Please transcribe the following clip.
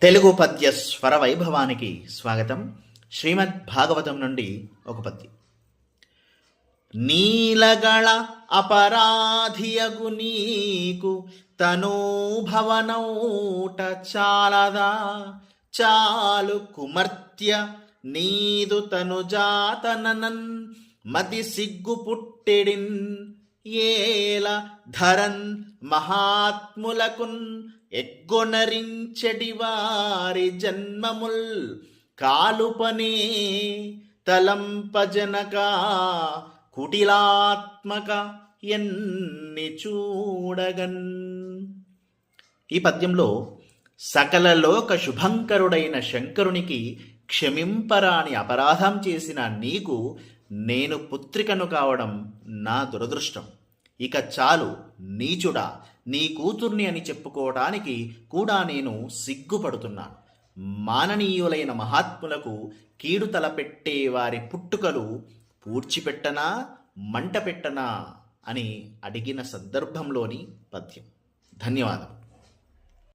తెలుగు పద్య స్వర వైభవానికి స్వాగతం. శ్రీమద్ భాగవతం నుండి ఒక పద్యం. నీలగళ అపరాధియగు నీకు తనూభవనౌట చాలదా, చాలు కుమర్త్య నీదు తను జాతననన్ మది సిగ్గు పుట్టెడిన్, ఏల ధరన్ మహాత్ములకున్ ఎగ్గొనరించెడి వారి జన్మముల్ కాలుపనే తలంపజనక కుటిలాత్మక ఎన్ని చూడగన్. ఈ పద్యంలో సకల లోక శుభంకరుడైన శంకరునికి క్షమింపరాని అపరాధం చేసిన నీకు నేను పుత్రికను కావడం నా దురదృష్టం. ఇక చాలు నీచుడా, నీ కూతుర్ని అని చెప్పుకోవటానికి కూడా నేను సిగ్గుపడుతున్నాను. మాననీయులైన మహాత్ములకు కీడు తలపెట్టే వారి పుట్టుకలు పూడ్చిపెట్టనా మంట పెట్టనా అని అడిగిన సందర్భంలోని పద్యం. ధన్యవాదం.